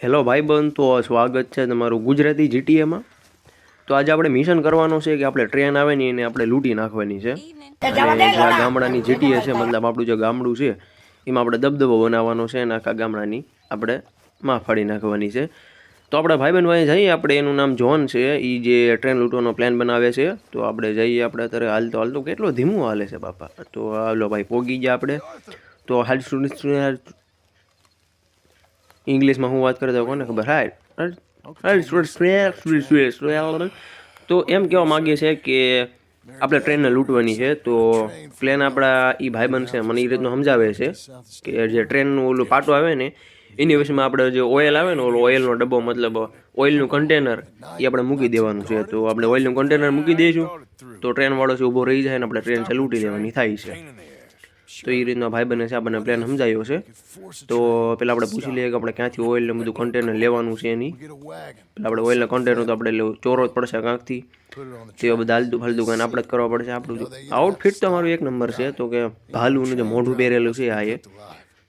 Hello ભાઈબંધ, તો સ્વાગત છે તમારું ગુજરાતી જીટીએમાં. તો આજે આપણે મિશન કરવાનું છે કે આપણે ટ્રેન આવે ને એને આપણે લૂંટી નાખવાની છે. અને જે આ ગામડાની જીટીએ છે, મતલબ આપણું જે ગામડું છે એમાં આપણે દબદબો બનાવવાનો છે અને આખા ગામડાની આપણે માં ફાડી નાખવાની છે. તો આપણે ભાઈબંધ ભાઈ જઈએ, આપણે એનું નામ જોન છે, એ જે ટ્રેન લૂંટવાનો પ્લાન બનાવે છે. તો આપણે જઈએ, આપણે અત્યારે હાલતો કેટલો ધીમું હાલે છે બાપા. તો હાલો ભાઈ, પોગી ગયા આપણે. તો હાલ ઇંગ્લિશમાં હું વાત કરતા કોને ખબર. તો એમ કહેવા માગીએ છે કે આપણે ટ્રેનને લૂંટવાની છે. તો પ્લેન આપણા એ ભાઈબંધ છે મને એ રીતનું સમજાવે છે કે જે ટ્રેનનું ઓલું પાટો આવે ને એની વિશેમાં આપણે જે ઓઇલ આવે ને, ઓલો ઓઇલનો ડબ્બો, મતલબ ઓઇલનું કન્ટેનર, એ આપણે મૂકી દેવાનું છે. તો આપણે ઓઇલનું કન્ટેનર મૂકી દઈશું તો ટ્રેનવાળો છે ઊભો રહી જાય ને આપણે ટ્રેન છે લૂંટી લેવાની થાય છે. તો એ રીતના ભાઈબંધને છે આપણને પ્લાન સમજાયો છે. તો પહેલાં આપણે પૂછી લઈએ કે આપણે ક્યાંથી ઓઇલ ને બધું કન્ટેનર લેવાનું છે એની. પહેલાં આપણે ઓઇલના કન્ટેનર તો આપણે ચોરો જ પડશે કાંકથી. તે બધા હાલતું ફાલતું કાંઈ આપણે જ કરવા પડશે. આપણું આઉટફિટ તો મારું એક નંબર છે. તો કે ભાલુનું જે મોઢું પહેરેલું છે આ એ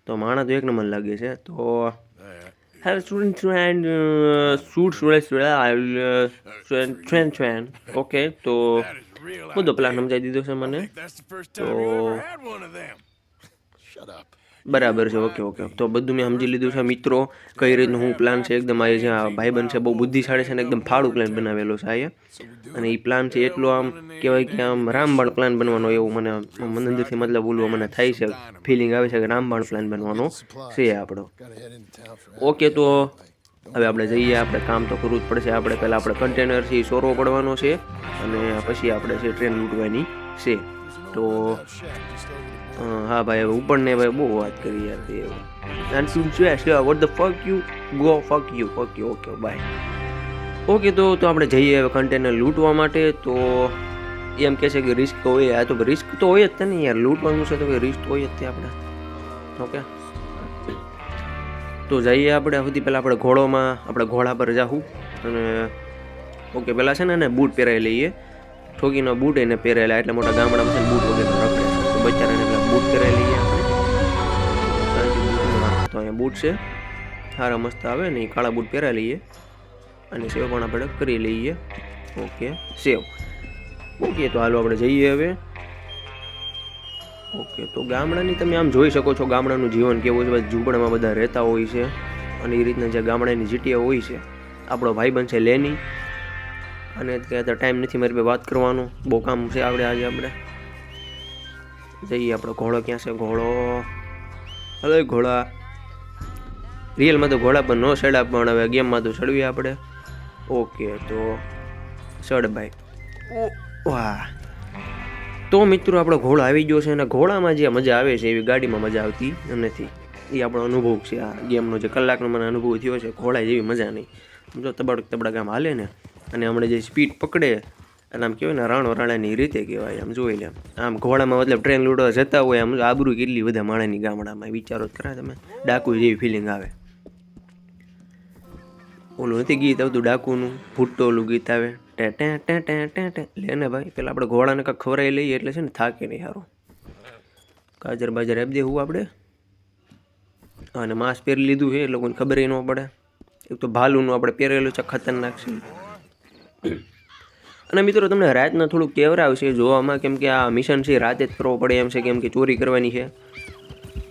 તો માણા તો એક નંબર લાગે છે. તો ઓકે, તો બધો પ્લાન સમજાવી દીધો છે મને. તો બરાબર છે. ઓકે, તો બધું મેં સમજી લીધું છે મિત્રો, કઈ રીતનું હું પ્લાન છે. એકદમ આ જે ભાઈબંધ છે બહુ બુદ્ધિશાળી છે ને એકદમ ફાળું પ્લાન બનાવેલો છે આ. અને એ પ્લાન છે એટલો આમ કહેવાય કે આમ રામબાણ પ્લાન બનવાનો એવું મને અંદરથી મતલબ બોલવા મને થાય છે, ફિલિંગ આવે છે કે રામબાણ પ્લાન બનવાનો છે આપણો. ઓકે, તો હવે આપણે જઈએ. આપણે કામ તો કરવું જ પડશે. આપણે પહેલાં આપણે કન્ટેનરથી સોરવો પડવાનો છે અને પછી આપણે છે ટ્રેન લૂંટવાની છે. તો હા ભાઈ, હવે ઉપર ને ભાઈ બહુ વાત કરી યાર. Vote the fuck you go fuck you. Okay bye. Okay, તો આપણે જઈએ હવે કન્ટેનર લૂંટવા માટે. તો એમ કહે છે કે રિસ્ક તો હોય. આ તો રિસ્ક તો હોય જ ને યાર, લૂંટવાનું છે તો રિસ્ક તો હોય જ તે આપણે. ઓકે, તો જઈએ આપણે. સૌથી પહેલાં આપણે ઘોડા પર જાઉં. અને ઓકે, પહેલાં છે ને બૂટ પહેરાવી લઈએ. ઠોકીનો બૂટ એને પહેરેલા, એટલે મોટા ગામડામાં છે ને બૂટ વગેરે રખડે. તો બચારાને પેલા બૂટ પહેરાવી લઈએ આપણે. તો અહીંયા બૂટ છે સારા મસ્ત આવે ને, એ કાળા બૂટ પહેરાવી લઈએ. અને સેવ પણ આપણે કરી લઈએ. ઓકે, સેવ. ઓકે, તો હાલો આપણે જઈએ હવે. ઓકે, તો ગામડાની તમે આમ જોઈ શકો છો ગામડાનું જીવન કેવું છે. ઝૂંપડામાં બધા રહેતા હોય છે અને એ રીતના જે ગામડાની જીટીએ હોય છે. આપણો ભાઈબંધ છે લેની, અને અત્યારે ટાઈમ નથી મારી પાસે વાત કરવાનો, બહુ કામ છે આજે આપણે જઈએ. આપણો ઘોડો ક્યાં છે? ઘોડો, હવે ઘોડા રિયલમાં તો ઘોડા પર ન ચડ્યા, પણ હવે ગેમમાં તો ચડવીએ આપણે. ઓકે, તો ચડ ભાઈ. વાહ, તો મિત્રો આપણો ઘોડો આવી ગયો છે. અને ઘોડામાં જે મજા આવે છે એવી ગાડીમાં મજા આવતી નથી. એ આપણો અનુભવ છે આ ગેમનો, જે કલાકનો મને અનુભવ થયો છે. ઘોડા જેવી મજા નહીં. જો તબડક આમ હાલે ને, અને હમણાં જે સ્પીડ પકડે એટલે આમ કહેવાય ને રાણો રાણાની રીતે કહેવાય. આમ જોઈ લે આમ ઘોડામાં, મતલબ ટ્રેન લૂંટવા જતા હોય આમ આબરૂ કેટલી બધા માણસની ગામડામાં, વિચારો જ ખરા તમે. ડાકુ જેવી ફિલિંગ આવે. ઓલું નથી ગીત આવતું ડાકુનું, ભૂટ્ટો ઓલું ગીત આવે લે ને ભાઈ. પેલા આપણે ઘોડાને કાંઈક ખવડાવી લઈએ એટલે છે ને થાકે નહીં સારું. ગાજર બાજર આપી દેવું આપણે. અને માસ્ક પહેરી લીધું છે, એ લોકોને ખબર ન પડે. એક તો ભાલુનું આપણે પહેરેલું છે, ખતરનાક છે. અને મિત્રો તમને રાતના થોડુંક કેવરાવશે જોવામાં, કેમ કે આ મિશન છે રાતે જ કરવો પડે એમ છે, કેમ કે ચોરી કરવાની છે.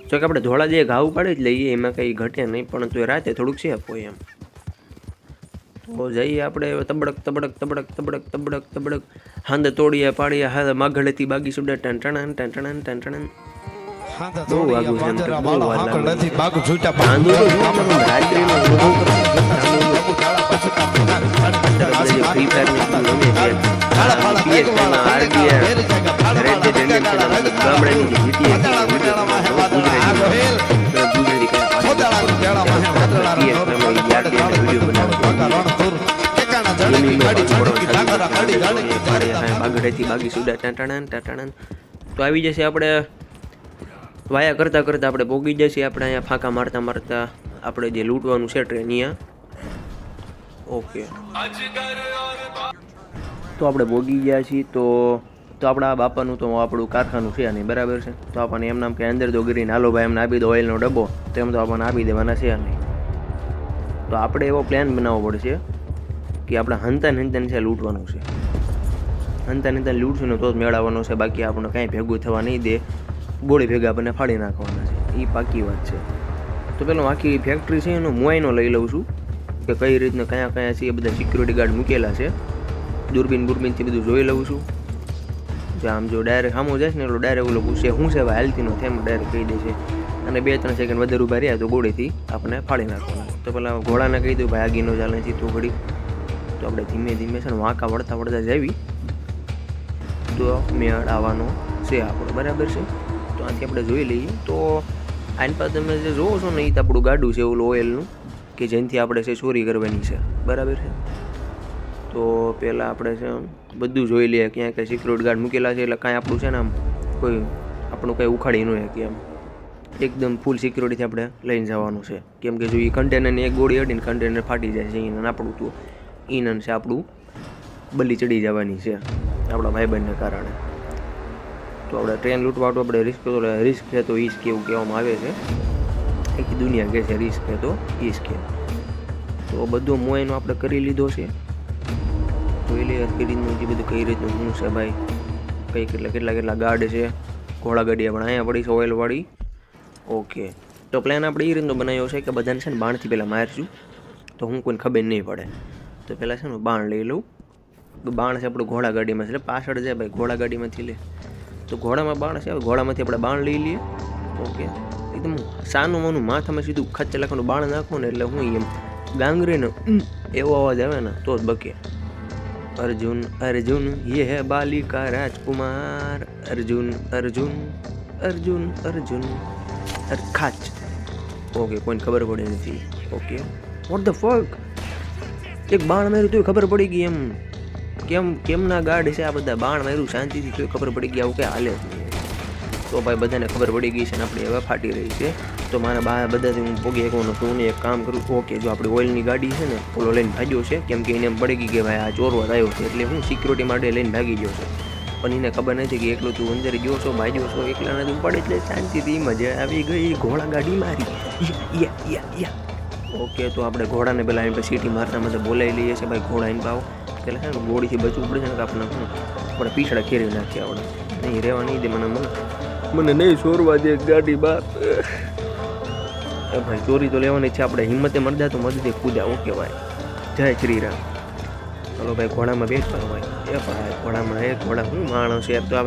જો કે આપણે ધોળા જે ઘાવ પાડી જ લઈએ, એમાં કંઈ ઘટે નહીં, પણ તો રાતે થોડુંક સેફ હોય એમ. તો જઈએ આપણે તબડક હાંદે તોડીએ પાડીએ હાથે માગળેથી બાગી સુડે ટન. બહુ વાગું છે એમ તો, બહુ વાર લાગે. ફ્રી ફાયર બાગી સુડા ટન. તો આવી જશે આપણે વાયા કરતાં આપણે પોગી જશે આપણે અહીંયા ફાંકા મારતા આપણે જે લૂંટવાનું છે ટ્રેન અહીંયા. ઓકે, તો આપણે પોગી ગયા છીએ. તો આપણા બાપાનું તો આપણું કારખાનું છે નહીં, બરાબર છે. તો આપણને એમ નામ કે અંદર તો ગીરીને હાલો ભાઈ એમને આપી દો ઓઇલનો ડબ્બો, તો એમ તો આપણને આપી દેવાના છે નહીં. તો આપણે એવો પ્લાન બનાવવો પડશે કે આપણે હંતાને છે લૂંટવાનું છે. હંતાને લૂંટશું ને તો જ મેળવવાનો છે, બાકી આપણને કાંઈ ભેગું થવા નહીં દે. ગોળી ભેગા આપણને ફાડી નાખવાના છે, એ પાકી વાત છે. તો પેલો આખી ફેક્ટરી છે એનો મુઆયનો લઈ લઉં છું કે કઈ રીતના કયા છે. એ બધા સિક્યુરિટી ગાર્ડ મૂકેલા છે. દૂરબીનથી બધું જોઈ લઉં છું. જો આમ જો ડાયરેક્ટ સામો જાય ને એટલો ડાયરેક્ટ ઓલો પૂછે શું છે ભાઈ હાલતીનો થેમ ડાયરેક્ટ કહી દે છે. અને 2-3 સેકન્ડ વધારે ઊભા રહ્યા તો ગોળીથી આપણને ફાડી નાખવાના. તો પેલા ઘોડાને કહી દઉં ભાઈ આગીનો ચાલે છે તો ઘડી. તો આપણે ધીમે છે ને વાંકા વળતા જાવી તો મેળ આવવાનો છે આપણો, બરાબર છે. તો આથી આપણે જોઈ લઈએ. તો આની પાસે તમે જે જોવો છો ને એ તો આપણું ગાડું છે ઓલું ઓઇલનું, કે જેનાથી આપણે છે ચોરી કરવાની છે, બરાબર છે. તો પહેલાં આપણે છે બધું જોઈ લઈએ ક્યાં ક્યાં સિક્યુરિટી ગાર્ડ મૂકેલા છે, એટલે કાંઈ આપણું છે ને આમ કોઈ આપણું કંઈ ઉખાડી ન હોય કે એમ એકદમ ફૂલ સિક્યુરિટીથી આપણે લઈને જવાનું છે. કેમ કે જો એ કન્ટેનરની એક ગોળી અડીને કન્ટેનર ફાટી જાય છે એને આપણું તો ઈનન છે આપણું બલી ચડી જવાની છે આપણા ભાઈબંધને કારણે. તો આપણે ટ્રેન લૂંટવાટું આપણે રિસ્ક છે તો ઈ જ કેવું કહેવામાં આવે છે. આખી દુનિયા કહે છે રિસ્ક છે તો ઈ જ કે. તો બધો મોયનો આપણે કરી લીધો છે. જોઈ લઈએ કઈ રીતનું જે બધું કઈ રીતનું શું છે ભાઈ, કઈ કેટલા ગાર્ડ છે. ઘોડા ગાડી આપણે અહીંયા પડી છે ઓઇલવાળી. ઓકે, તો પ્લાન આપણે એ રીતનો બનાવ્યો છે કે બધાને છે ને બાણથી પહેલાં મારશું તો હું કોઈને ખબર નહીં પડે. તો પહેલાં છે ને બાણ લઈ લઉં. બાણ છે આપણું ઘોડા ગાડીમાં છે, એટલે પાછળ જાય ભાઈ ઘોડા ગાડીમાંથી લે. તો ઘોડામાં બાણ છે, ઘોડામાંથી આપણે બાણ લઈ લઈએ. ઓકે, એકદમ સાનું માનું માથામાં સીધું ખચ્ચે લખવાનું બાણ નાખો ને એટલે હું એમ ગાંગરીને એવો અવાજ આવે ને તો જ બકે. અર્જુન અર્જુન યે હે બાલિકા રાજકુમાર, અર્જુન અર્જુન અર્જુન અર્જુન ખાચ. ઓકે, કોઈને ખબર પડી નથી. ઓકે, વોટ ધ ફક, એક બાણ માર્યું તોય ખબર પડી ગઈ એમ કેમના ગાર્ડ છે આ બધા. બાણ માર્યું શાંતિથી તોય ખબર પડી ગઈ આવું કે હાલે. તો ભાઈ બધાને ખબર પડી ગઈ છે ને આપણી હવે ફાટી રહી છે. તો મારા બધાથી હું પોગી એકવાનો છું ને એક કામ કરું. ઓકે, જો આપણી ઓઇલની ગાડી છે ને ઓલો લઈને ભાગ્યો છે, કેમ કે એને એમ પડી ગઈ કે ભાઈ આ ચોરવા આવ્યો છે, એટલે હું સિક્યુરિટી માટે લઈને ભાગી ગયો છે. પણ એને ખબર નથી કે એકલો તું અંદર ગયો છો, ભાગ્યો છો, એકલા નથી પડે, એટલે શાંતિથી મજા આવી ગઈ. ઘોડા ગાડી મારી. ઓકે, તો આપણે ઘોડાને પહેલાં એની સીટી મારતા માટે બોલાવી લઈએ છીએ. ભાઈ ઘોડા એને પાવ પહેલાં છે ને ગોળીથી બચવું પડે છે ને, કે આપણે પીછડા ખેરી નાખીએ. આપણે નહીં રહેવા નહીં દે મને નહીં ચોરવા દે ગાડી બાપ. ભાઈ ચોરી તો લેવાની છે આપણે, હિંમતે મરદા તો મદદે કૂદ્યા. ઓકે ભાઈ, જય શ્રી રામ. ચાલો ભાઈ ઘોડામાં બેસવાનો ભાઈ. એ ભાઈ ઘોડામાં એક ઘોડા શું માણસ યાર. તો આ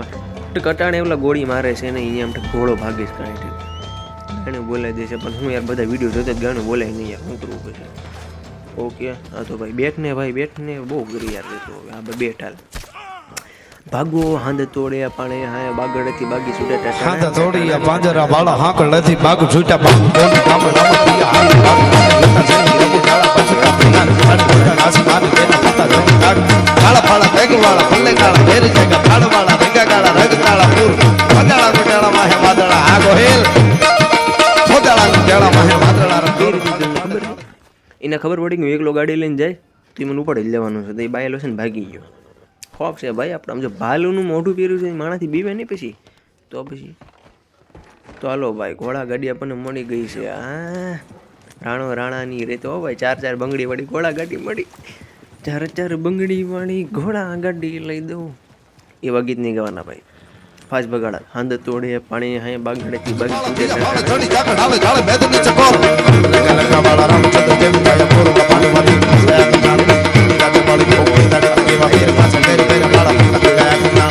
કટાણે એવલા ગોળી મારે છે ને અહીંયા આમ ઘોડો ભાગે છે કાંઈ ગાણું બોલાવી દે છે. પણ હું યાર બધા વિડીયો જોતા જ ગાણું બોલાય નહીં યાર, શું કરવું પછી. ઓકે, હા તો ભાઈ બેઠને બહુ કરી યાર દેતો. હા ભાઈ બેઠાલ ભાગો હાંદ તોડે પાણે હા બાગડથી બાગી છૂટા હાંદ તોડી પાંજરા વાળા હાકડથી બાગ છૂટા બાગ તોડી કામ રામ પિયા હાલ લતા જઈ રબુ ડાળા પછતા પીના હાલ મોટા આસમાન બેના પતા જઈ કાગ કાળા ફાળા બેગ વાળા પલ્લે કાળા ભેર જગા ફાળ વાળા રંગા કાળા રગ કાળા પૂર પગાળા ગોટાળા માહે વાદળા આ ગોહેલ ફોડાળા ગોટાળા માહે વાદળા ખબર એને ખબર પડી કે એકલો ગાડી લઈને જાય તો મને ઉપાડી જ લેવાનું છે. તો એ બાયેલો છે ને ભાગી ગયો. ખોફ છે ભાઈ આપણે. આમ જો ભાલુનું મોઢું પહેર્યું છે માણાથી બીવે નહીં પછી. તો હાલો ભાઈ ઘોડા ગાડી આપણને મળી ગઈ છે. હા રાણાની રે તો ભાઈ 4 બંગડી વાળી ઘોડા ગાડી મળી. 4 બંગડી વાળી ઘોડા ગાડી લઈ દઉં એવા ગીત નહીં ગાવાના ભાઈ. ફાસ બગાડા હાંદ તોડે પાણી હાય બાગડેથી બાગી થોડી જાકડ હાલે જાળે મેદની ચકોર લગા વાળા રામચંદ્ર દેવ કાયા પૂર્વ પાડવારી સયા નામ રાતે પાડી ઓકે તારે કેવા ફેર પાછળ ફેર ફેર વાળા લગા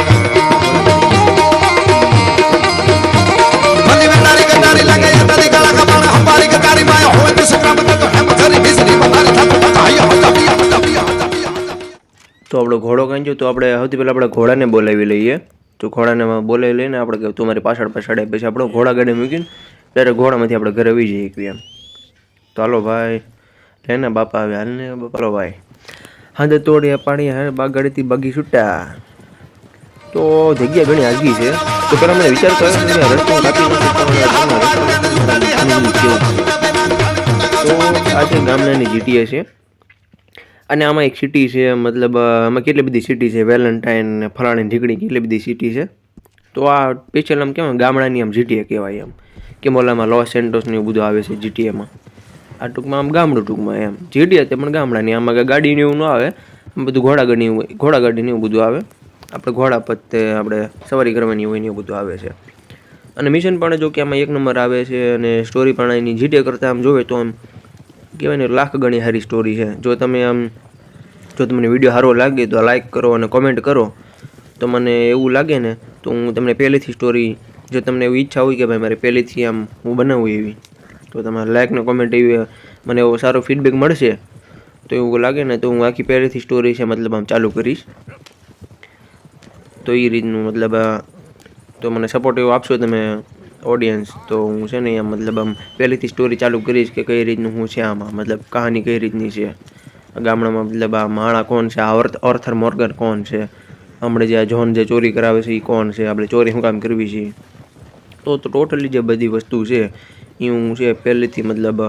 મંદી વેનારી ગંડારી લાગે તની કાળા કપાણા હંપારી ગકારી માયા હોય તો સંગ્રામ તો હેમ ધરી બિસરી બતારી થક હાયા હતા પિયા. તો આપણો ઘોડો કાંજો. તો આપણે સૌથી પહેલાં આપણે ઘોડાને બોલાવી લઈએ. તો ઘોડાને બોલાવી લઈને આપણે કે તમારી પાછળ પછી આપણો ઘોડા ગાડી મૂકીને ડાયરેક્ટ ઘોડામાંથી આપણે ઘરે આવી જઈએ એમ. તો હાલો ભાઈ લેને બાપા આવે હાલને બાપા. હાલો ભાઈ હાંદ તોડે પાણી હા બાગાડીથી બાગી છૂટા. તો જગ્યા ઘણી આગી છે. તો પેલા મને વિચાર કર્યો રસ્તો કાપી તો આ છે ગામડાની જીટીએ છે. અને આમાં એક સિટી છે, મતલબ આમાં કેટલી બધી સિટી છે, વેલેન્ટાઇન ને ફલાણી ઢીકડી કેટલી બધી સિટી છે. તો આ સ્પેશિયલ આમ કહેવાય ગામડાની આમ જીટીએ કહેવાય એમ. કે મોલામાં લોસ સેન્ટોસ ને એવું બધું આવે છે જીટીએમાં. આ ટૂંકમાં આમ ગામડું ટૂંકમાં એમ જીટી હતી પણ ગામડાની આમાં કાંઈ ગાડીને એવું ન આવે આમ બધું ઘોડાગાડી હોય ઘોડાગાડીને એવું બધું આવે આપણે ઘોડા પત્તે આપણે સવારી કરવાની હોય ને એવું બધું આવે છે અને મિશન પણ જો કે આમાં 1 નંબર આવે છે અને સ્ટોરી પણ એની જીટી કરતાં આમ જોવે તો આમ કહેવાય ને લાખ ગણી સારી સ્ટોરી છે જો તમને વિડીયો સારો લાગે તો લાઈક કરો અને કોમેન્ટ કરો તો મને એવું લાગે ને તો હું તમને પહેલેથી સ્ટોરી જો તમને એવી ઈચ્છા હોય કે ભાઈ મારે પહેલેથી આમ હું બનાવું એવી તો તમારે લાઈક ને કોમેન્ટ એવી મને એવો સારો ફીડબેક મળશે તો એવું લાગે ને તો હું આખી પહેલેથી સ્ટોરી છે મતલબ આમ ચાલુ કરીશ તો એ રીતનું મતલબ તો મને સપોર્ટ એવો આપશો તમે ઓડિયન્સ તો હું છે ને એમ મતલબ આમ પહેલેથી સ્ટોરી ચાલુ કરીશ કે કઈ રીતનું હું છે આમાં મતલબ કહાની કઈ રીતની છે ગામડામાં મતલબ આ માણા કોણ છે આ ઓર્થર મોર્ગન કોણ છે હમણાં જે આ જોન જે ચોરી કરાવે છે એ કોણ છે આપણે ચોરી શું કામ કરવી છે તો ટોટલી જે બધી વસ્તુ છે એ હું છે પહેલેથી મતલબ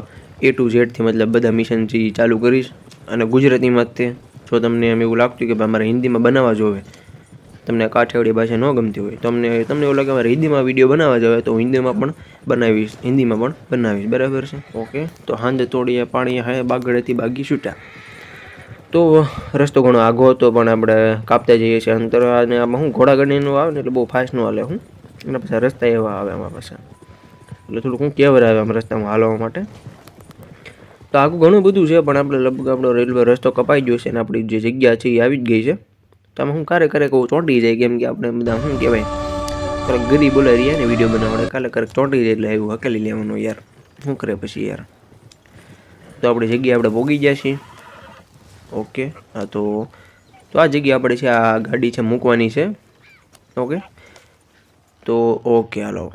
A to Z થી મતલબ બધા મિશન છે એ ચાલુ કરીશ અને ગુજરાતીમાં જ તે જો તમને એમ એવું લાગતું કે ભાઈ મારે હિન્દીમાં બનાવવા જોવે તમને કાઠિયાવાડી ભાષા ન ગમતી હોય તમને એવું લાગે મારે હિન્દીમાં વિડીયો બનાવવા જોઈએ તો હિન્દીમાં પણ બનાવીશ બરાબર છે ઓકે તો હાંજે તોડીએ પાણી હાય બાગડેથી બાગી છૂટા તો રસ્તો ઘણો આઘો હતો પણ આપણે કાપતા જઈએ છીએ અંતર અને આમાં હું ઘોડાગાડીનું આવે ને એટલે બહુ ફાસ્ટ ન હાલે હું એના પછી રસ્તા એવા આવે આમાં પાછા એટલે થોડુંક હું કેવર આવે આમ રસ્તામાં હાલવા માટે તો આખું ઘણું બધું છે પણ આપણે લગભગ આપણો રેલવે રસ્તો કપાઈ ગયો છે અને આપણી જે જગ્યા છે એ આવી જ ગઈ છે તો આમાં હું ક્યારેક ચોંટી જાય કેમ કે આપણે બધા શું કહેવાય થોડાક ગરીબ બોલાઈ રહ્યા ને વિડીયો બનાવવા ક્યારેક ચોંટી જાય એટલે એવું હકેલી લેવાનું યાર શું કરે પછી યાર તો આપણી જગ્યાએ આપણે પહોંચી ગયા છીએ ઓકે હા તો આ જગ્યા આપણે છે આ ગાડી છે મૂકવાની છે ઓકે તો ઓકે હાલો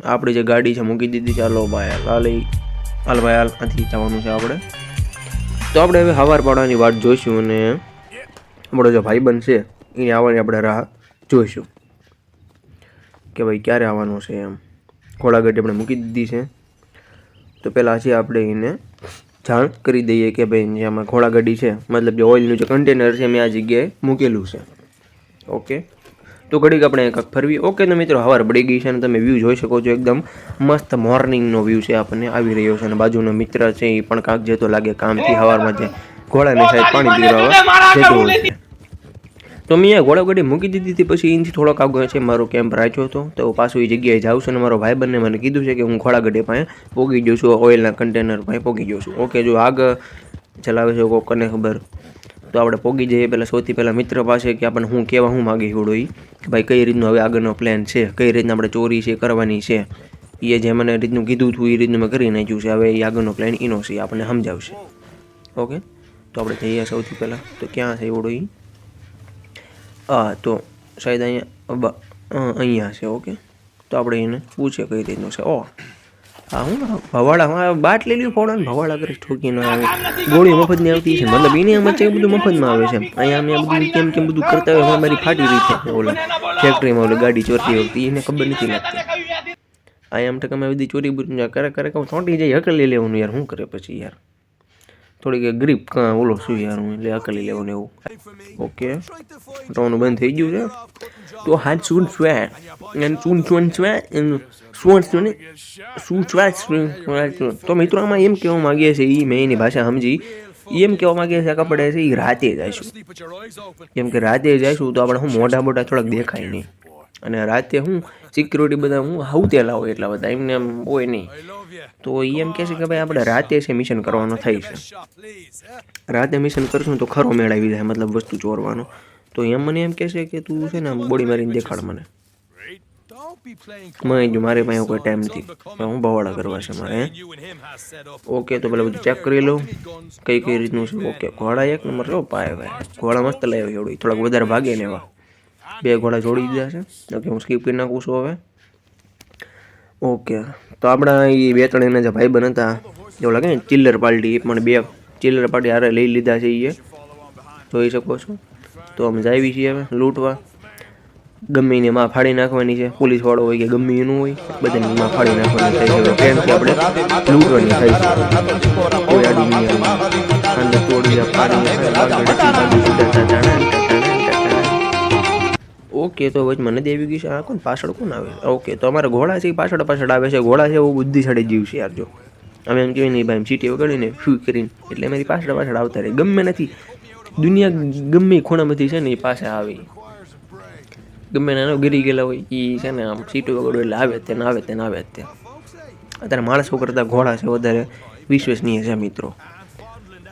આપણી જે ગાડી છે મૂકી દીધી ચાલો ભાઈ હાલ ભાઈ હાલ આથી જવાનું છે આપણે તો આપણે હવે સવાર પડવાની વાટ જોઈશું અને આપણો જે ભાઈબંધ છે એને આવવાની આપણે રાહ જોઈશું કે ભાઈ ક્યારે આવવાનું છે એમ ઘોડાગાડી આપણે મૂકી દીધી છે તો પહેલાં છે આપણે એને જાણ કરી દઈએ કે ભાઈ જેમાં ઘોડાગાડી છે મતલબ જે ઓઇલનું જે કન્ટેનર છે મેં આ જગ્યાએ મૂકેલું છે ઓકે તો ઘડીક આપણે કાંઈક ફરવી ઓકે તો મિત્રો સવાર પડી ગઈ છે અને તમે વ્યૂ જોઈ શકો છો એકદમ મસ્ત મોર્નિંગનો વ્યૂ છે આપણને આવી રહ્યો છે અને બાજુનો મિત્ર છે એ પણ કાંક જતો લાગે કામથી સવારમાં જે ઘોડાને સાહેબ પાણી પીવડાવવા જતો હોય છે તો મેં ઘોડાગાડી મૂકી દીધી હતી પછી એનાથી થોડોક આગળ છે મારો કેમ્પ રાખ્યો હતો તો પાછું એ જગ્યાએ જાઉં છું અને મારો ભાઈબંધને મને કીધું છે કે હું ઘોડાગાડી પાસે પહોંચી ગયો છું ઓઇલના કન્ટેનર પાસે પહોંચી ગયો છું ઓકે જો આગળ ચલાવે છે કોને ખબર તો આપણે પહોંચી જઈએ પહેલાં સૌથી પહેલાં મિત્ર પાસે કે આપણને હું કહેવા હું માગી હોડો એ કે ભાઈ કઈ રીતનું હવે આગળનો પ્લાન છે કઈ રીતના આપણે ચોરી છે કરવાની છે એ જે મને રીતનું કીધું હતું એ રીતનું મેં કરી નાખ્યું છે હવે એ આગળનો પ્લાન એનો છે આપણને સમજાવશે ઓકે તો આપણે જઈએ સૌથી પહેલાં તો ક્યાં છે એવડો એ તો શાયદ અહીંયા છે ઓકે તો આપણે એને પૂછીએ કઈ રીતનું છે હા હું ભવાડા બાટ લઈ લ્યું ફોડા ભવાડા કરી ઠોકી ન આવે ગોળી મફતની આવતી છે મતલબ એને વચ્ચે બધું મફતમાં આવે છે અહીંયા અમે બધું કેમ બધું કરતા હોય મારી ફાટી રહી છે ઓલા ફેક્ટરીમાં ઓલી ગાડી ચોરતી હોતી એને ખબર નથી લાગતી અહીંયા આમ ટકા બધી ચોરી કરે ચોંટી જાય હકલી લેવાનું યાર શું કરે પછી યાર થોડીક ગ્રીપ ઓલો શું યાર હું એટલે હકલી લેવાનું એવું ઓકે ટોનું બંધ થઈ ગયું છે તો હાથ શું તો મિત્રો આમાં એમ કહેવા માગીએ છીએ મેં એની ભાષા સમજી એમ કહેવા માગીએ છીએ કે આપણે છે એ રાતે જઈશું કેમ કે રાતે જઈશું તો આપણે હું મોઢા થોડાક દેખાય નહીં અને રાતે હું સિક્યુરિટી બધા હું હાઉતેલા હોય એટલા બધા એમને એમ હોય નહીં તો એ એમ કહે છે કે ભાઈ આપણે રાતે છે મિશન કરવાનો થાય છે રાતે મિશન કરશું તો ખરો મેળ આવી જાય મતલબ વસ્તુ ચોરવાનો તો એમ મને એમ કહે છે કે તું છે ને બોડી મારીને દેખાડ મને મારે પાસે કોઈ ટાઈમ નથી હું બવાડા કરવા છે મારે ઓકે તો પેલા બધું ચેક કરી લઉં કઈ રીતનું છે ઓકે ઘોડા એક નંબર લો પાય ભાઈ ઘોડા મસ્ત લાવ્યો એવડું થોડાક વધારે ભાગે ને એવા 2 ઘોડા જોડી દીધા છે ઓકે હું સ્કીપ કરી નાખું છું હવે ઓકે તો આપણા એ 2-3 એના જે ભાઈબંધ હતા એવું લાગે ને ચિલ્લર પાર્ટી એ પણ 2 ચિલ્લર પાર્ટી હારે લઈ લીધા છે એ જોઈ શકો છો તો અમે જાવી છીએ હવે લૂંટવા ગમે એને માં ફાડી નાખવાની છે પોલીસ વાળો હોય કે ગમે એનું હોય બધાને માં ફાડી નાખવાની થાય છે ટ્રેનથી આપણે લૂંટવાની થાય છે કોઈ આડી નહીં અંદર તોડી ઓકે તો વચ મને દેવી ગઈ છે આ કોણ પાછળ કોણ આવે ઓકે તો અમારા ઘોડા છે એ પાછળ આવે છે ઘોડા છે એવું બુદ્ધિશાળી જીવ છે યાર જો અમે એમ કહેવાય નહીં ભાઈ એમ ચીટી વગાડીને શું કરીને એટલે અમારી પાછળ આવતા રહે. ગમે નથી દુનિયા ગમે ખૂણામાંથી છે ને એ પાસે આવી, ગમે નાનો ગીરી ગયેલા હોય એ છે ને આમ સીટો વગાડો એટલે આવે તે આવે તે આવે તે. અત્યારે માણસો કરતાં ઘોડા છે વધારે વિશ્વસનીય છે મિત્રો.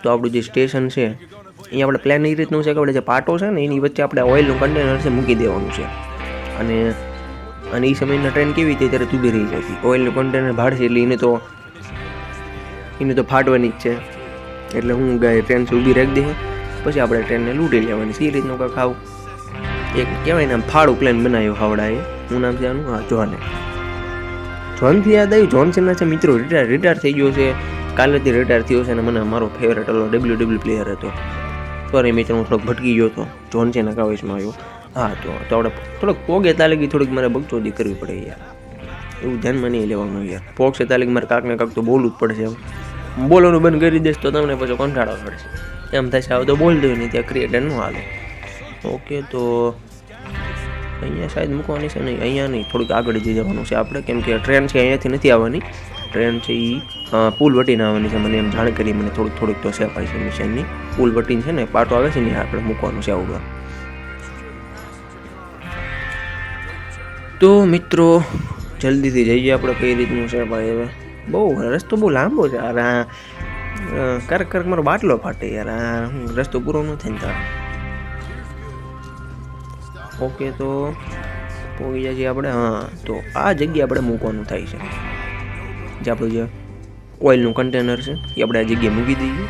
તો આપણું જે સ્ટેશન છે અહીંયા આપણે પ્લાન એ રીતનું છે કે આપણે જે પાટો છે ને એની વચ્ચે આપણે ઓઇલનું કન્ટેનર છે મૂકી દેવાનું છે. અને એ સમયના ટ્રેન કેવી હતી ત્યારે ઊભી રહી જતી. ઓઇલનું કન્ટેનર ભાડશે એટલે એને તો ફાટવાની જ છે. એટલે હું ગાય ટ્રેન ઊભી રાખી દે પછી આપણે ટ્રેનને લૂંટી લેવાની. એ રીતનું કાંઈક ખાવું એક કહેવાય ને આમ ફાળું પ્લાન બનાવ્યો હાવડાએ. હું નામ છે આનું, હા જોને. જોનથી યાદ આવ્યું, જોનસનના છે મિત્રો રિટાયર થઈ ગયો છે, કાલેથી રિટાયર થયો છે. અને મને મારો ફેવરેટ WWE પ્લેયર હતો. સોરી મિત્રો હું થોડોક ભટકી ગયો હતો, જોનસનના કાવેશમાં આવ્યો. હા તો આપણે થોડોક પોગે તાલીગી થોડીક મારે બગચોદી કરવી પડે યાર, એવું ધ્યાનમાં નહીં લેવાનું યાર. પોગશે તાલીગ મારે કાંક ને કાંક તો બોલવું જ પડશે. બોલવાનું બંધ કરી દઈશ તો તમને પછી કંટાળો પડશે. એમ થશે આવું તો બોલ દઉં નહીં, ત્યાં ક્રિએટર ન હાલે. ઓકે તો અહીંયા શાયદ મૂકવાની છે નહીં, અહીંયા નહીં, થોડુંક આગળ જઈ જવાનું છે આપણે, કેમ કે ટ્રેન છે અહીંયાથી નથી આવવાની. ટ્રેન છે એ પુલ વટીને આવવાની છે. મને એમ જાણ કરી મને થોડીક તો છે પાછી મિશનની. પુલ વટીને છે ને પાટો આવે છે ને આપણે મૂકવાનું છે આવું. તો મિત્રો જલ્દીથી જઈએ આપણે. કઈ રીતનું છે ભાઈ હવે બહુ રસ્તો બહુ લાંબો છે યાર. ક્યારેક મારો બાટલો ફાટે યાર. રસ્તો પૂરો ન થાય ને તાર. ઓકે તો પહોંચી જાય છીએ આપણે. હા તો આ જગ્યાએ આપણે મૂકવાનું થાય છે, જે આપણું જે ઓઇલનું કન્ટેનર છે એ આપણે આ જગ્યાએ મૂકી દઈએ.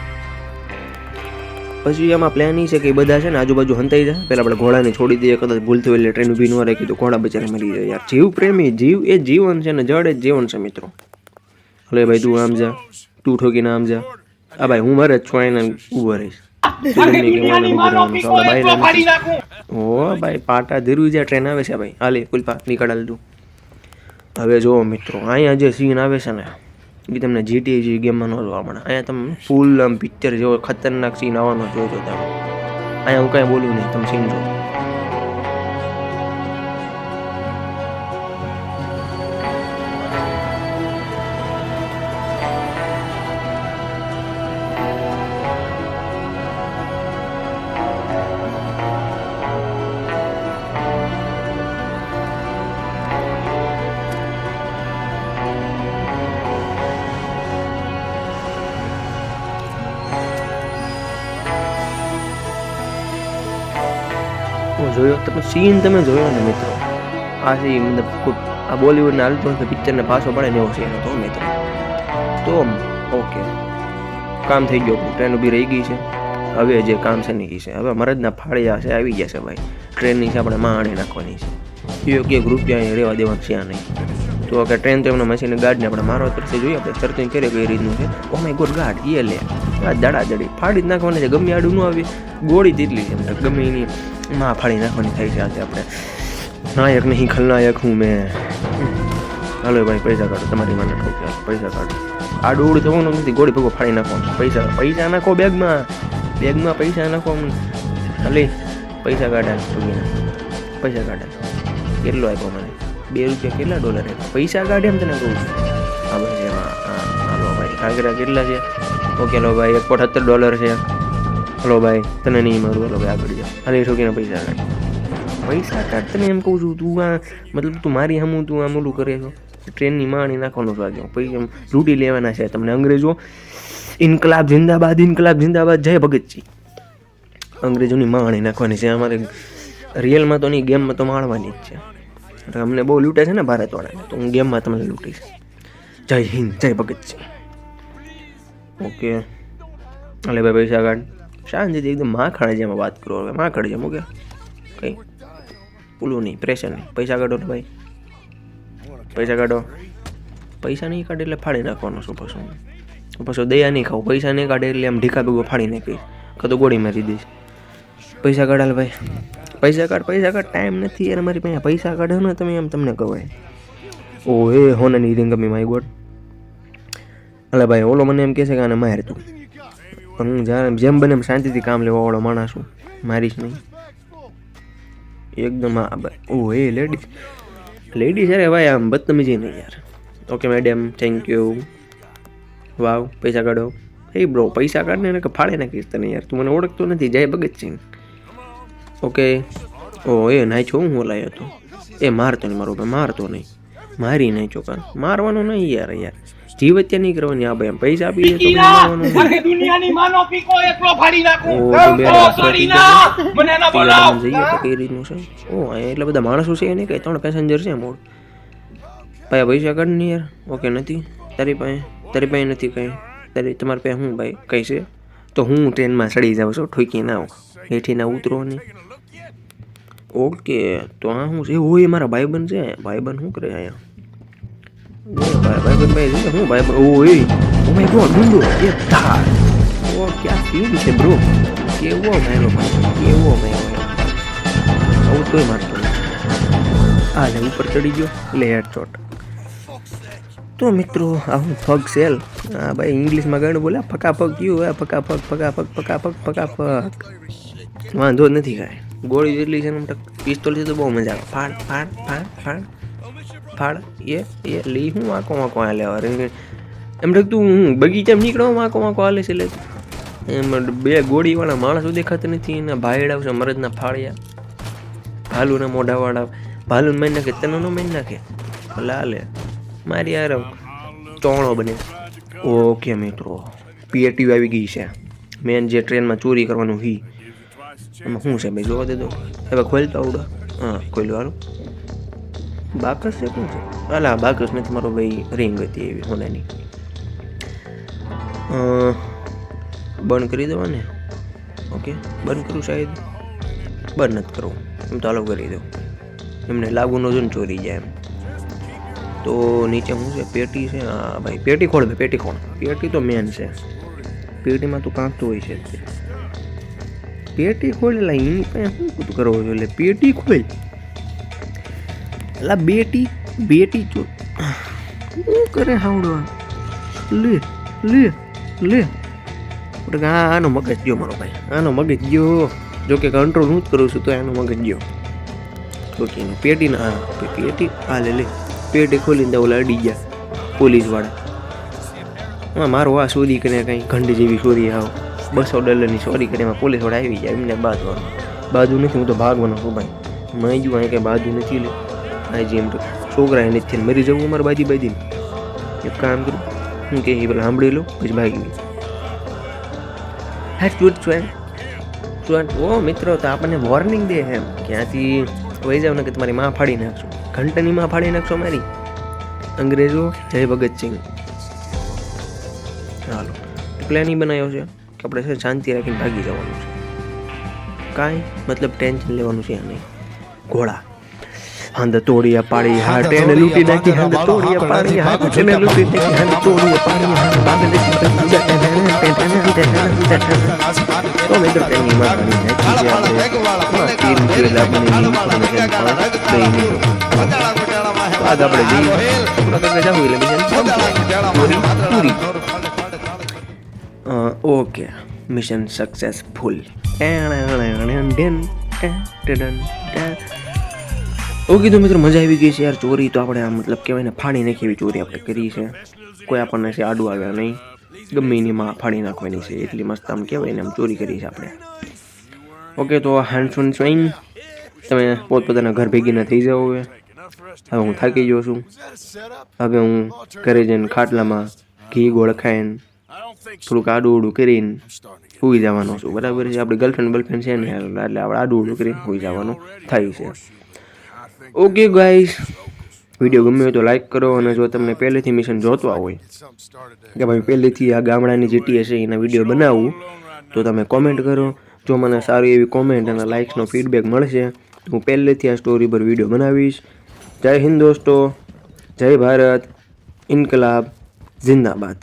પછી એમાં પ્લાન એ છે કે બધા છે ને આજુબાજુ હંતાઈ જાય. પહેલાં આપણે ઘોડાને છોડી દઈએ, કદાચ ભૂલતું હોય એટલે ટ્રેન ઊભી ન રાખી તો ઘોડા બચારા મરી જાય યાર. જીવ પ્રેમી જીવ એ જીવન છે ને, જડ એ જીવન છે મિત્રો. હલે ભાઈ તું આમ જા, તું ઠોકીને આમ જા. હા ભાઈ હું મારે જ છું એને ઊભો રહીશ. ઓ ભાઈ પાટા ધીરું જ્યાં ટ્રેન આવે છે ભાઈ. હાલે કુલપા નીકળાલ તું. હવે જુઓ મિત્રો અહીંયા જે સીન આવે છે ને એ તમને જીટી જે ગેમમાં ન જોવા મળે. અહીંયા તમે ફૂલ આમ પિક્ચર જેવો ખતરનાક સીન આવવાનો જોજો તમે. અહીંયા હું કાંઈ બોલું નહીં, તમે સીન જો. જોયો તમે સીન, તમે જોયો ને મિત્રો. આ સી મતલબ આ બોલિવૂડને હાલતું હોય પિક્ચરને પાછો પડે ને એવો સીન હતો મિત્રો. તો ઓકે કામ થઈ ગયું, ટ્રેન ઊભી રહી ગઈ છે. હવે જે કામ છે ને એ છે હવે મરદના ફાળિયા છે આવી ગયા છે ભાઈ. ટ્રેનની છે આપણે માણી નાખવાની છે. એ એક રૂપિયા અહીંયા રહેવા દેવાનું છે આ નહીં. તો કે ટ્રેન તો એમના મશીન ગાર્ડને આપણે મારવા તરફથી જોઈએ આપણે સર્ચિંગ કરીએ કઈ રીતનું છે. ઓ માય ગોડ ગાર્ડ એ લે આ દડાદડી ફાડી જ નાખવાની છે. ગમે આડું ન આવી ગોળી તેટલી છે, ગમે એની માં ફાડી નાખવાની થાય છે. આજે આપણે નાયક નહીં ખલનાયક હું મેં. હાલો ભાઈ પૈસા કાઢો, તમારી મને ઠોક પૈસા કાઢો. આડું ઉડું થવાનું નથી, ગોળી ભગો ફાડી નાખવાનું. પૈસા નાખો બેગમાં પૈસા નાખો. હાલે પૈસા કાઢા, પૈસા કાઢા. કેટલો આપ્યો મને? 2 રૂપિયા કેટલા ડોલર આપ્યા? પૈસા કાઢે એમ તને કહું છું. હા બસ એમાં હાલો ભાઈ કાંકરા કેટલા છે? ઓકે લો ભાઈ $1.78 છે. હલો ભાઈ તને નહીં મારું, હલો ભાઈ આગળ જાઓ. હાલે ઠોકીને પૈસા કાઢ. તને એમ કહું છું તું આ મતલબ તું મારી હમું તું આમ ઓલું કરે છો. ટ્રેનની માણી નાખવાનું વાગ્યો પૈસા એમ લૂંટી લેવાના છે તમને અંગ્રેજો. ઇન્કલાબ જિંદાબાદ જય ભગતજી. અંગ્રેજોની માણી નાખવાની છે અમારે. રિયલમાં તો નહીં, ગેમમાં તો માણવાની જ છે. અમને બહુ લૂંટે છે ને ભારતવાળાને, તો હું ગેમમાં તમને લૂંટીશ. જય હિન્દ જય ભગતજી. ઓકે હાલે ભાઈ પૈસા કાઢ. શાંતિથી એકદમ માખણ જેમાં વાત કરો. હવે માખણ જેમ ઓકે કંઈ પેલું નહીં, પ્રેશર નહીં. પૈસા કાઢો તો ભાઈ, પૈસા કાઢો. પૈસા નહીં કાઢે એટલે ફાડી નાખવાનો શું પછી દયા નહીં ખાવું. પૈસા નહીં કાઢે એટલે આમ ઢીકા ભેગો ફાડી નાખીશ, કાં તો ગોળી મારી દઈશ. પૈસા કાઢાલ ભાઈ, પૈસા કાઢ. ટાઈમ નથી યાર મારી પાસે. પૈસા કાઢો ને તમે એમ તમને કહેવાય. ઓ હે હોનાની રિંગ ગમી માય ગોડ. અલે ભાઈ ઓલો મને એમ કહે છે કે આને માર તું. પણ હું જ્યારે જેમ બને એમ શાંતિથી કામ લેવાવાળો માણસ છું, મારીશ નહીં એકદમ. હા ભાઈ ઓ હે લેડીઝ અરે ભાઈ આમ બદતમીજી નહીં યાર. Okay madam thank you. Wow પૈસા કાઢો. એ બ્રો પૈસા કાઢને ને કે ફાળે નાખીશ તને યાર. તું મને ઓળખતો નથી. જય ભગતસિંહ. ઓકે. ઓ એ નાખ્યો હું ઓલાયો હતો. એ મારતો નહીં મારો ભાઈ, મારતો નહીં. મારી નાખ્યો કાન. મારવાનું નહીં યાર. જીવ હત્યા નહીં કરવાની. આ ભાઈ એમ પૈસા આપી દે તો પછી મારવાનું નહીં. દુનિયાની માનો પીકો એકલો ફાડી નાખું. ઓ તો બે સોરી ના મને ના બોલાવ. જઈએ તો કઈ રીતનું છે. ઓ અહીંયા એટલા બધા માણસો છે નહીં, કઈ 3 પેસેન્જર છે મોડ. ભાઈ પૈસા કાઢ ને યાર. ઓકે નથી તારી પાસે નથી કઈ. તમારી પાસે હું ભાઈ કઈ છે તો હું ટ્રેનમાં ચડી જાઉં છું. ઠોકી ના આવો, હેઠી ના ઉતરો નહીં. ઓકે તો હા શું છે? ઓય મારા ભાઈબંધ છે. ભાઈબંધ શું કરે અહીંયા? ભાઈબંધ હું ભાઈબંધ. ઓય ઓ માય ગોડ ડુંડો એ તાર. ઓ ક્યાં સીન છે બ્રો. કેવો મારો આવું તોય મારતો નહીં. આ લે ઉપર ચડી ગયો એટલે હેડશોટ. તો મિત્રો આ હું ફગ સેલ. હા ભાઈ ઇંગ્લિશમાં ઘણું બોલે ફકાફક કયું. ફકાફક વાંધો જ નથી કાંઈ. ગોળી જેટલી છે ને પિસ્તોલ છે તો બહુ મજા આવે. ફાડ એ લી હું વાંકો આ લેવા એમ તું હું બગીચામાં નીકળો વાંકો હાલે છે. એટલે એમ 2 ગોળીવાળા માણસો દેખાતા નથી. એના ભાઈડા છે મરદના ફાળિયા. ભાલુના મોઢાવાળા. ભાલુને મારી નાખે તને ન મારી નાખે. લાલે મારી યાર ચોણો બને. ઓકે મિત્રો પીએટીયુ આવી ગઈ છે. મેન જે ટ્રેનમાં ચોરી કરવાનું હી એમાં શું છે ભાઈ જોવા દે દો. હવે ખોલતો આવડો. હા ખોલ્યું હારું. બાકસ છે શું છે? અલા બાકસ નથી મારો ભાઈ, રિંગ હતી એવી હોનાની. બંધ કરી દેવા ને. ઓકે બંધ કરું શાયદ. બંધ નથી કરવું એમ તો ચાલુ કરી દઉં. એમને લાગુ ન જો ને ચોરી જાય એમ. તો નીચે શું છે? પેટી છે. હા ભાઈ પેટી ખોલ ભાઈ, પેટી ખોલ. પેટી તો મેન છે. પેટીમાં તો કાંક તો હોય છે. પેટી ખોલેલા એની પાસે શું બધું કરવું જોઈએ? એટલે પેટી ખોલ. એટલે બેટી ચો શું કરે હાવડો? લે આનો મગજ ગયો મારો ભાઈ. આનો મગજ ગયો. જો કે કંટ્રોલ હું જ કરું છું તો એનો મગજ ગયો. ઓકે પેટી ના પેટી હા લે પેટી ખોલીને તો ઓલા અડી ગયા પોલીસ વાળા. હા મારો આ ચોરી કરીને કંઈ ઘંટી જેવી ચોરી આવ $200 ચોરી કરીને એમાં પોલીસ વાળા આવી જાય. એમને બાજુ નથી. હું તો ભાગવાનો છું ભાઈ. મેં જો અહીં કંઈ બાજુ નથી. લે આ જેમ તો છોકરા નથી મરી જવું અમારે બાજી એક કામ કરું હું કે પેલા સાંભળી લો પછી ભાગી. હા સ્ટુડન્ટ ઓ મિત્રો તો આપણને વોર્નિંગ દે એમ ક્યાંથી વહી જાવ ને કે તમારી માં ફાડી નાખશો. ઘંટાની માં ફાડી નાખશો મારી. અંગ્રેજો જય ભગતસિંહ. હાલો પ્લાનિંગ બનાવ્યો છે કે આપણે છે શાંતિ રાખીને ભાગી જવાનું છે. કાંઈ મતલબ ટેન્શન લેવાનું છે નહીં. ઘોડા હાંદ તોડિયા પાડી હાટ એને લૂંટી નાખી. હાંદ તોડિયા પાડી હાટ એને લૂંટી નાખી. હાંદ તોડિયા પાડી હાટ બાંધે તો મેં તો તેની માં બની નાખી છે. આપણે પેલા બની આજ આપણે જઈએ જવું એટલે ઓકે મિશન સક્સેસફુલ. ઓકે તો મિત્રો મજા આવી ગઈ છે યાર. ચોરી તો આપણે મતલબ કહેવાય ને ફાડી નાખી એવી ચોરી આપણે કરી છે. કોઈ આપણને છે આડું આવ્યા નહીં. ગમે એની માં ફાડી નાખવાની છે એટલી મસ્ત આમ કહેવાય ને આમ ચોરી કરી છે આપણે. ઓકે તો હેન્ડસોન સ્વાઈન તમે પોતપોતાના ઘર ભેગીના થઈ જાઓ. હવે હું થાકી ગયો છું. હવે હું ઘરે જઈને ખાટલામાં ઘી ગોળ ખાઈને થોડુંક આડું ઉડું કરીને સૂઈ જવાનો છું. બરાબર છે. આપણી ગર્લફ્રેન્ડ છે ને એટલે આપણે આડું ઉડું કરીને સૂઈ જવાનું થાય છે. ઓકે ગાઈસ વિડીયો ગમ્યો હોય તો લાઈક કરો. અને જો તમને પહેલેથી મિશન જોતવા હોય કે ભાઈ પહેલેથી આ ગામડાની GTA છે એના વિડીયો બનાવવું તો તમે કોમેન્ટ કરો. જો મને સારી એવી કોમેન્ટ અને લાઇક્સનો ફીડબેક મળશે તો હું પહેલેથી આ સ્ટોરી પર વિડીયો બનાવીશ. જય હિન્દ દોસ્તો, જય ભારત, ઇન્કલાબ, જિંદાબાદ.